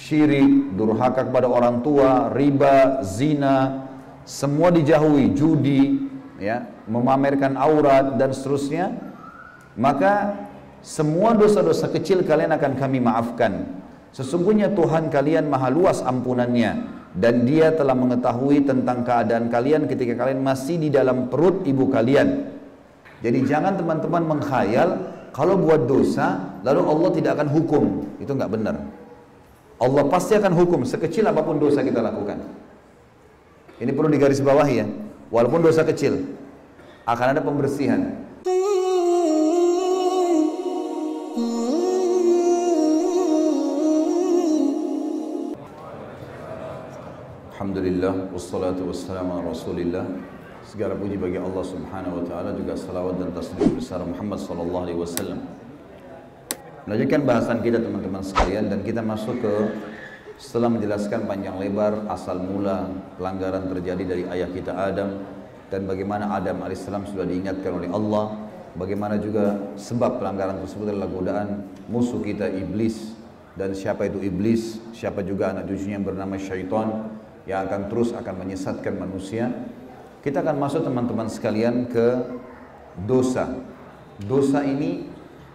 syirik, durhaka kepada orang tua, riba, zina, semua dijauhi, judi, ya, memamerkan aurat dan seterusnya, maka semua dosa-dosa kecil kalian akan kami maafkan. Sesungguhnya Tuhan kalian maha luas ampunannya, dan Dia telah mengetahui tentang keadaan kalian ketika kalian masih di dalam perut ibu kalian. Jadi jangan teman-teman mengkhayal kalau buat dosa lalu Allah tidak akan hukum. Itu nggak benar. Allah pasti akan hukum sekecil apapun dosa kita lakukan. Ini perlu digarisbawahi ya. Walaupun dosa kecil akan ada pembersihan. Alhamdulillah, wassalatu wassalamu ala rasulillah. Segala puji bagi Allah subhanahu wa ta'ala, juga salawat dan taslim besar Muhammad sallallahu alaihi wasallam. Melanjutkan bahasan kita teman-teman sekalian, dan kita masuk ke, setelah menjelaskan panjang lebar asal mula pelanggaran terjadi dari ayah kita Adam, dan bagaimana Adam alaihissalam sudah diingatkan oleh Allah, bagaimana juga sebab pelanggaran tersebut adalah godaan musuh kita iblis. Dan siapa itu iblis? Siapa juga anak cucunya yang bernama syaitan, yang akan terus menyesatkan manusia. Kita akan masuk teman-teman sekalian ke dosa. Dosa ini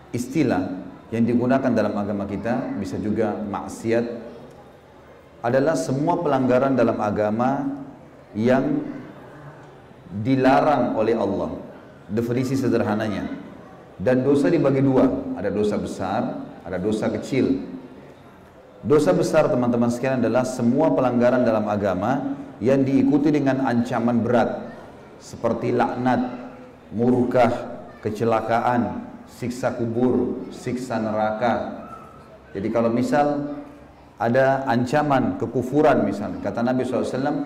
istilah yang digunakan dalam agama kita, bisa juga maksiat, adalah semua pelanggaran dalam agama yang dilarang oleh Allah. Definisi sederhananya. Dan dosa dibagi dua, ada dosa besar, ada dosa kecil. Dosa besar teman-teman sekalian adalah semua pelanggaran dalam agama yang diikuti dengan ancaman berat, seperti laknat, murkah, kecelakaan, siksa kubur, siksa neraka. Jadi kalau misal ada ancaman kekufuran misalnya, kata Nabi SAW,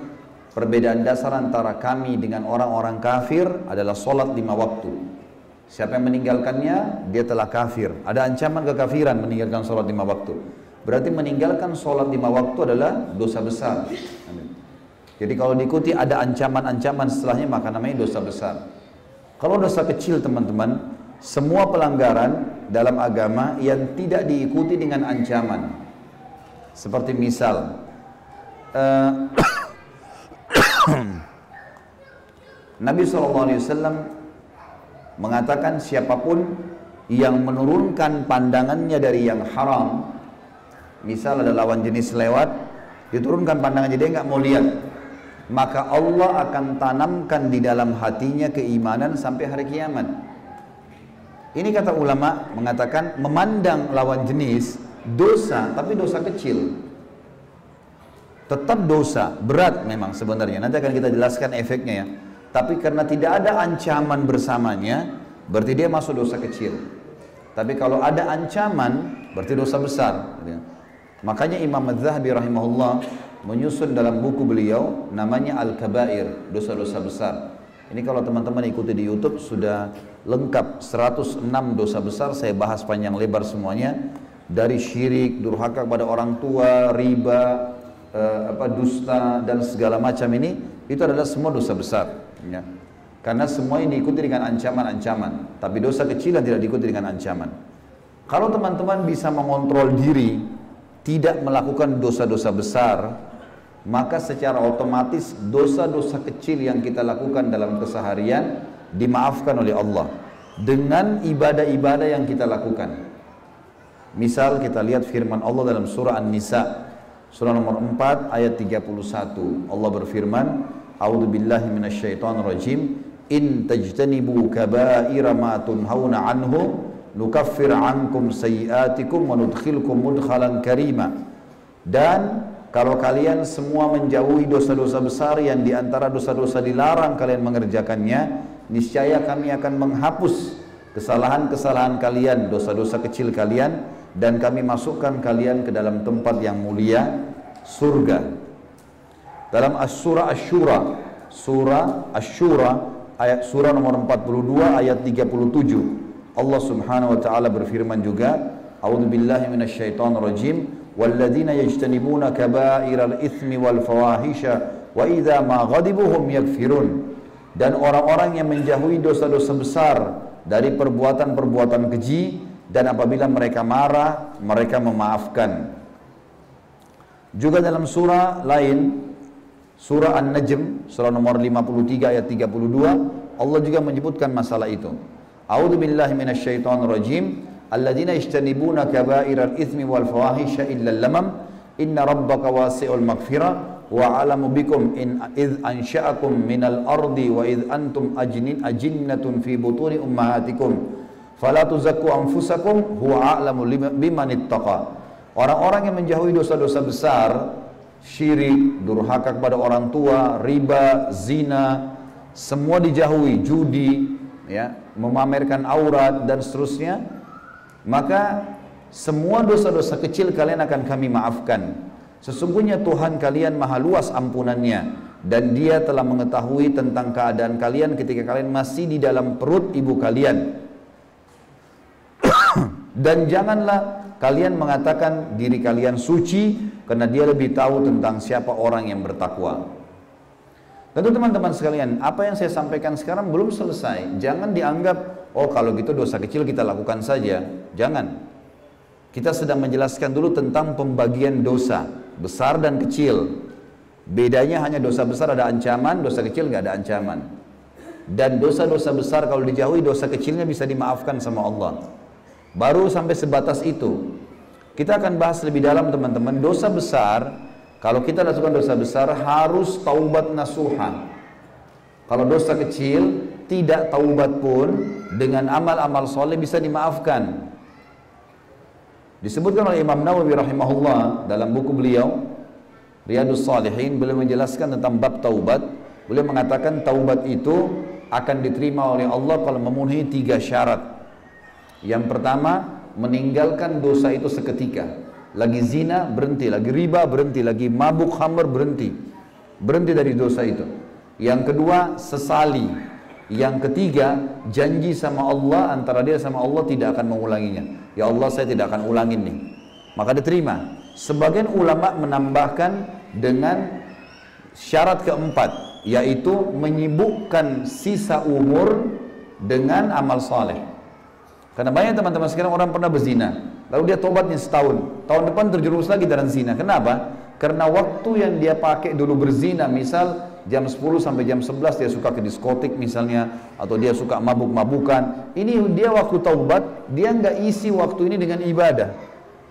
perbedaan dasar antara kami dengan orang-orang kafir adalah sholat 5 waktu. Siapa yang meninggalkannya, dia telah kafir. Ada ancaman kekafiran meninggalkan sholat 5 waktu. Berarti meninggalkan sholat 5 waktu adalah dosa besar. Jadi kalau diikuti ada ancaman-ancaman setelahnya, maka namanya dosa besar. Kalau dosa kecil teman-teman, semua pelanggaran dalam agama yang tidak diikuti dengan ancaman. Seperti misal, Nabi SAW mengatakan siapapun yang menurunkan pandangannya dari yang haram, misal ada lawan jenis lewat, diturunkan pandangannya, dia nggak mau lihat, maka Allah akan tanamkan di dalam hatinya keimanan sampai hari kiamat. Ini kata ulama mengatakan memandang lawan jenis dosa, tapi dosa kecil. Tetap dosa, berat memang sebenarnya. Nanti akan kita jelaskan efeknya ya. Tapi karena tidak ada ancaman bersamanya, berarti dia masuk dosa kecil. Tapi kalau ada ancaman, berarti dosa besar. Makanya Imam Az-Zahabi rahimahullah menyusun dalam buku beliau namanya Al-Kabair, dosa-dosa besar. Ini kalau teman-teman ikuti di YouTube sudah lengkap 106 dosa besar, saya bahas panjang lebar semuanya, dari syirik, durhaka kepada orang tua, riba, dusta dan segala macam ini, itu adalah semua dosa besar ya. Karena semua ini diikuti dengan ancaman-ancaman, tapi dosa kecil yang tidak diikuti dengan ancaman. Kalau teman-teman bisa mengontrol diri tidak melakukan dosa-dosa besar, maka secara otomatis dosa-dosa kecil yang kita lakukan dalam keseharian dimaafkan oleh Allah dengan ibadah-ibadah yang kita lakukan. Misal kita lihat firman Allah dalam surah An-Nisa, surah nomor 4 ayat 31. Allah berfirman, A'udzubillahi minasyaitonirrajim, in tajtanibu kaba'ira ma tunhauna anhu nukaffir ankum sayyiatikum wa nudkhilkum mudkhalan karima. Dan kalau kalian semua menjauhi dosa-dosa besar yang diantara dosa-dosa dilarang kalian mengerjakannya, niscaya kami akan menghapus kesalahan-kesalahan kalian, dosa-dosa kecil kalian, dan kami masukkan kalian ke dalam tempat yang mulia, surga. Dalam surah Asy-Syura, ayat surah nomor 42 ayat 37, Allah Subhanahu wa taala berfirman juga, A'udzubillahi minasyaitonirrajim, walladzina yajtanibuna kaba'iral itsmi wal fawahisha wa idza ma ghadibu hum yakfirun. Dan orang-orang yang menjauhi dosa-dosa besar dari perbuatan-perbuatan keji, dan apabila mereka marah, mereka memaafkan. Juga dalam surah lain, surah An-Najm, surah nomor 53 ayat 32, Allah juga menyebutkan masalah itu. A'udzu billahi minasyaitonir rajim. Alladzina yajtanibuna kaba'iral itsmi wal fawahisha illa lamam inna rabbaka wasi'ul maghfirah wa 'alamu bikum in id ansha'akum minal ardi wa id antum ajinnatun fi butuni ummahatikum fala tuzakku anfusakum huwa a'lamu biman ittaqa. Orang-orang yang menjauhi dosa-dosa besar, syirik, durhaka kepada orang tua, riba, zina, semua dijauhi, judi, ya, memamerkan aurat dan seterusnya, maka semua dosa-dosa kecil kalian akan kami maafkan. Sesungguhnya Tuhan kalian maha luas ampunannya dan Dia telah mengetahui tentang keadaan kalian ketika kalian masih di dalam perut ibu kalian. Dan janganlah kalian mengatakan diri kalian suci karena Dia lebih tahu tentang siapa orang yang bertakwa. Tentu teman-teman sekalian, apa yang saya sampaikan sekarang belum selesai. Jangan dianggap, oh kalau gitu dosa kecil kita lakukan saja. Jangan. Kita sedang menjelaskan dulu tentang pembagian dosa besar dan kecil. Bedanya hanya dosa besar ada ancaman, dosa kecil nggak ada ancaman. Dan dosa-dosa besar kalau dijauhi, dosa kecilnya bisa dimaafkan sama Allah. Baru sampai sebatas itu. Kita akan bahas lebih dalam teman-teman. Dosa besar, kalau kita lakukan dosa besar harus taubat nasuha. Kalau dosa kecil tidak taubat pun dengan amal-amal soleh bisa dimaafkan. Disebutkan oleh Imam Nawawi rahimahullah dalam buku beliau Riyadhus Shalihin, beliau menjelaskan tentang bab taubat. Beliau mengatakan taubat itu akan diterima oleh Allah kalau memenuhi 3 syarat. Yang pertama, meninggalkan dosa itu seketika. Lagi zina, berhenti. Lagi riba, berhenti. Lagi mabuk khamr, berhenti. Berhenti dari dosa itu. Yang kedua, sesali. Yang ketiga, janji sama Allah, antara dia sama Allah tidak akan mengulanginya. Ya Allah, saya tidak akan ulangin nih. Maka diterima. Sebagian ulama menambahkan dengan syarat keempat, yaitu menyibukkan sisa umur dengan amal saleh. Karena banyak teman-teman sekarang orang pernah berzina, lalu dia tobatnya setahun, tahun depan terjerumus lagi dalam zina. Kenapa? Karena waktu yang dia pakai dulu berzina, misal jam 10 sampai jam 11 dia suka ke diskotik misalnya, atau dia suka mabuk-mabukan. Ini dia waktu taubat, dia nggak isi waktu ini dengan ibadah.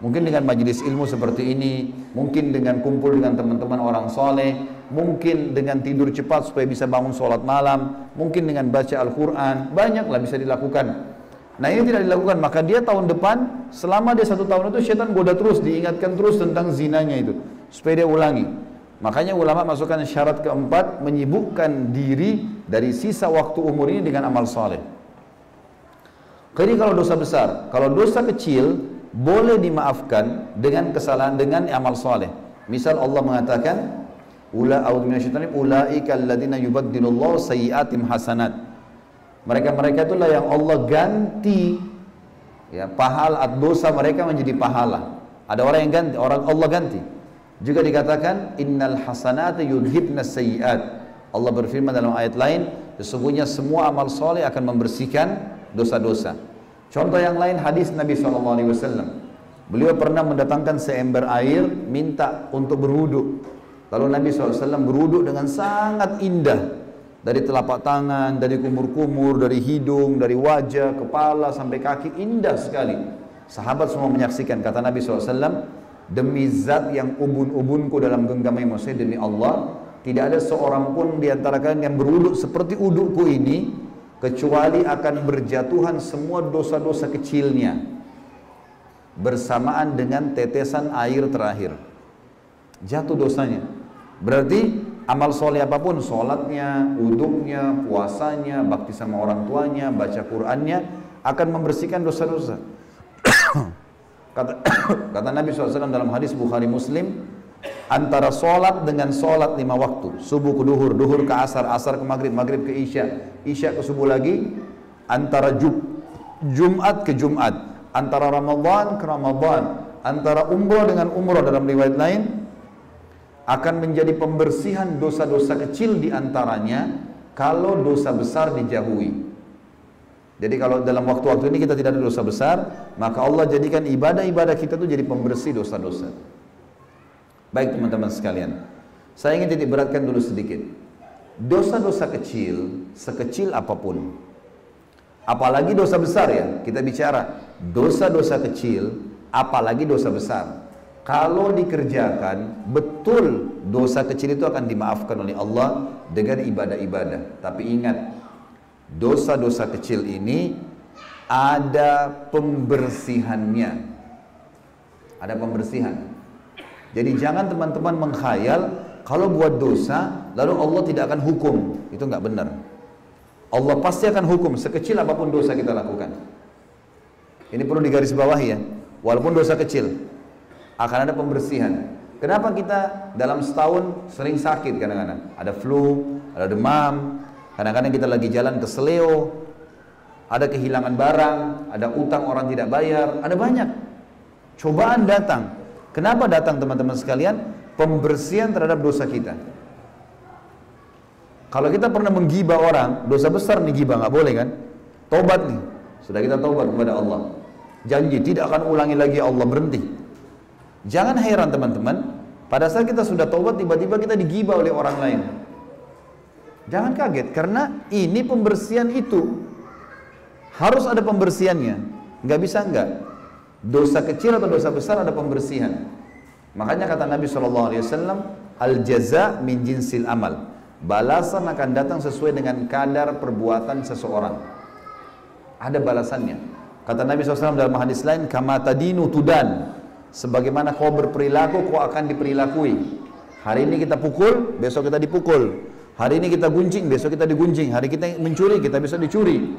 Mungkin dengan majelis ilmu seperti ini, mungkin dengan kumpul dengan teman-teman orang soleh, mungkin dengan tidur cepat supaya bisa bangun sholat malam, mungkin dengan baca Al-Quran, banyaklah bisa dilakukan. Nah ini tidak dilakukan, maka dia tahun depan, selama dia 1 tahun itu syaitan goda terus, diingatkan terus tentang zinanya itu, supaya dia ulangi. Makanya ulama masukkan syarat keempat, menyibukkan diri dari sisa waktu umur ini dengan amal soleh. Jadi kalau dosa besar, kalau dosa kecil boleh dimaafkan dengan kesalahan, dengan amal soleh. Misal Allah mengatakan, ulaika alladzina yubaddilullahu sayyi'atim hasanat. Mereka-mereka itulah yang Allah ganti, ya, pahala dosa mereka menjadi pahala. Ada orang yang ganti, orang Allah ganti. Juga dikatakan innal hasanata yudhibnas sayyi'at. Allah berfirman dalam ayat lain, sesungguhnya semua amal soleh akan membersihkan dosa-dosa. Contoh yang lain hadis Nabi SAW. Beliau pernah mendatangkan seember air, minta untuk berwudu. Lalu Nabi SAW berwudu dengan sangat indah. Dari telapak tangan, dari kumur-kumur, dari hidung, dari wajah, kepala sampai kaki, indah sekali. Sahabat semua menyaksikan. Kata Nabi SAW, demi zat yang ubun-ubunku dalam genggamnya manusia, demi Allah, tidak ada seorang pun di antara kalian yang berwudu seperti wuduku ini, kecuali akan berjatuhan semua dosa-dosa kecilnya bersamaan dengan tetesan air terakhir. Jatuh dosanya. Berarti amal soleh apapun, sholatnya, wuduknya, puasanya, bakti sama orang tuanya, baca Qur'annya, akan membersihkan dosa-dosa. Kata Nabi SAW dalam hadis Bukhari Muslim, antara sholat dengan sholat 5 waktu, subuh ke duhur, duhur ke asar, asar ke maghrib, maghrib ke isya, isya ke subuh lagi, antara Jumat ke Jumat, antara Ramadan ke Ramadan, antara umroh dengan umroh dalam riwayat lain, akan menjadi pembersihan dosa-dosa kecil diantaranya kalau dosa besar dijauhi. Jadi kalau dalam waktu-waktu ini kita tidak ada dosa besar, maka Allah jadikan ibadah-ibadah kita itu jadi pembersih dosa-dosa. Baik teman-teman sekalian, saya ingin titik beratkan dulu sedikit. Dosa-dosa kecil, sekecil apapun, apalagi dosa besar ya, kita bicara dosa-dosa kecil, apalagi dosa besar. Kalau dikerjakan, betul dosa kecil itu akan dimaafkan oleh Allah dengan ibadah-ibadah. Tapi ingat, dosa-dosa kecil ini ada pembersihannya. Ada pembersihan. Jadi jangan teman-teman menghayal kalau buat dosa lalu Allah tidak akan hukum. Itu nggak benar. Allah pasti akan hukum sekecil apapun dosa kita lakukan. Ini perlu digarisbawahi ya. Walaupun dosa kecil akan ada pembersihan. Kenapa kita dalam setahun sering sakit kadang-kadang? Ada flu, ada demam, kadang-kadang kita lagi jalan ke seleo, ada kehilangan barang, ada utang orang tidak bayar, ada banyak. Cobaan datang. Kenapa datang teman-teman sekalian? Pembersihan terhadap dosa kita. Kalau kita pernah menggibah orang, dosa besar nih gibah, nggak boleh kan? Tobat nih, sudah kita tobat kepada Allah. Janji tidak akan ulangi lagi, Allah berhenti. Jangan heran teman-teman, pada saat kita sudah tobat tiba-tiba kita digibah oleh orang lain. Jangan kaget, karena ini pembersihan itu. Harus ada pembersihannya, nggak bisa nggak. Dosa kecil atau dosa besar ada pembersihan. Makanya kata Nabi SAW, al-jaza min jinsil amal. Balasan akan datang sesuai dengan kadar perbuatan seseorang. Ada balasannya. Kata Nabi SAW dalam hadis lain, kama tadinu tudan. Sebagaimana kau berperilaku, kau akan diperilakui. Hari ini kita pukul, besok kita dipukul. Hari ini kita gunjing, besok kita digunjing. Hari kita mencuri, kita bisa dicuri.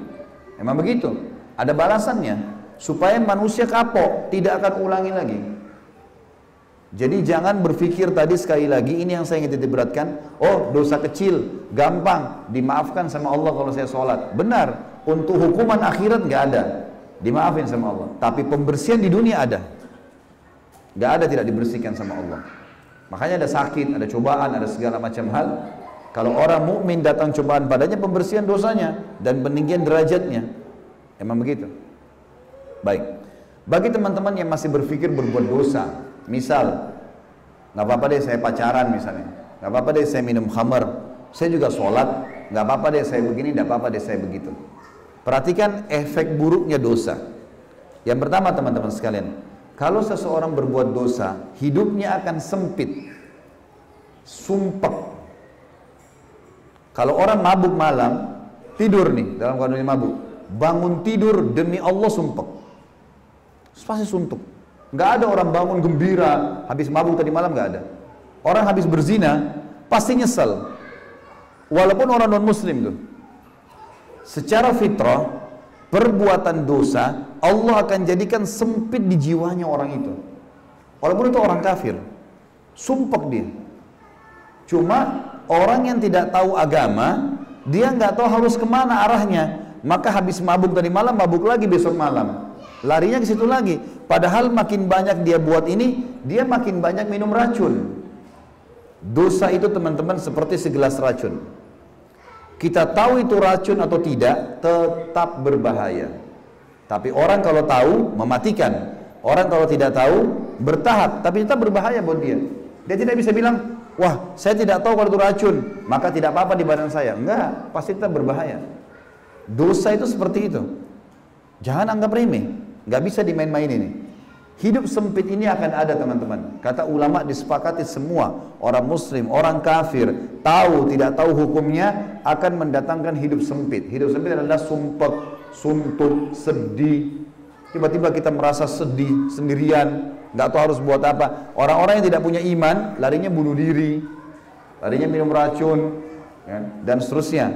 Memang begitu. Ada balasannya. Supaya manusia kapok, tidak akan ulangi lagi. Jadi jangan berpikir tadi sekali lagi, ini yang saya ingin titik beratkan. Oh, dosa kecil, gampang, dimaafkan sama Allah kalau saya sholat. Benar, untuk hukuman akhirat nggak ada, dimaafin sama Allah. Tapi pembersihan di dunia ada. Nggak ada tidak dibersihkan sama Allah. Makanya ada sakit, ada cobaan, ada segala macam hal. Kalau orang mukmin datang cobaan padanya, pembersihan dosanya dan peninggian derajatnya. Emang begitu. Baik. Bagi teman-teman yang masih berpikir berbuat dosa, misal, nggak apa-apa deh saya pacaran misalnya, nggak apa-apa deh saya minum khamar, saya juga sholat, nggak apa-apa deh saya begini, nggak apa-apa deh saya begitu. Perhatikan efek buruknya dosa. Yang pertama teman-teman sekalian, kalau seseorang berbuat dosa, hidupnya akan sempit, sumpek. Kalau orang mabuk malam, tidur nih dalam keadaan mabuk, bangun tidur demi Allah sumpek, pasti suntuk. Nggak ada orang bangun gembira habis mabuk tadi malam, nggak ada. Orang habis berzina pasti nyesel, walaupun orang non muslim tuh. Secara fitrah, perbuatan dosa Allah akan jadikan sempit di jiwanya orang itu, walaupun itu orang kafir, sumpek dia. Cuma orang yang tidak tahu agama, dia nggak tahu harus kemana arahnya, maka habis mabuk tadi malam, mabuk lagi besok malam, larinya ke situ lagi. Padahal makin banyak dia buat ini, dia makin banyak minum racun. Dosa itu teman-teman seperti segelas racun. Kita tahu itu racun atau tidak, tetap berbahaya. Tapi orang kalau tahu, mematikan. Orang kalau tidak tahu, bertahap, tapi tetap berbahaya buat dia. Dia tidak bisa bilang, wah saya tidak tahu kalau itu racun, maka tidak apa-apa di badan saya. Enggak, pasti tetap berbahaya. Dosa itu seperti itu. Jangan anggap remeh, nggak bisa dimain-main ini. Hidup sempit ini akan ada teman-teman. Kata ulama disepakati semua, orang muslim, orang kafir, tahu tidak tahu hukumnya akan mendatangkan hidup sempit. Hidup sempit adalah sumpek, suntuk, sedih. Tiba-tiba kita merasa sedih sendirian, nggak tahu harus buat apa. Orang-orang yang tidak punya iman larinya bunuh diri, larinya minum racun, ya, dan seterusnya.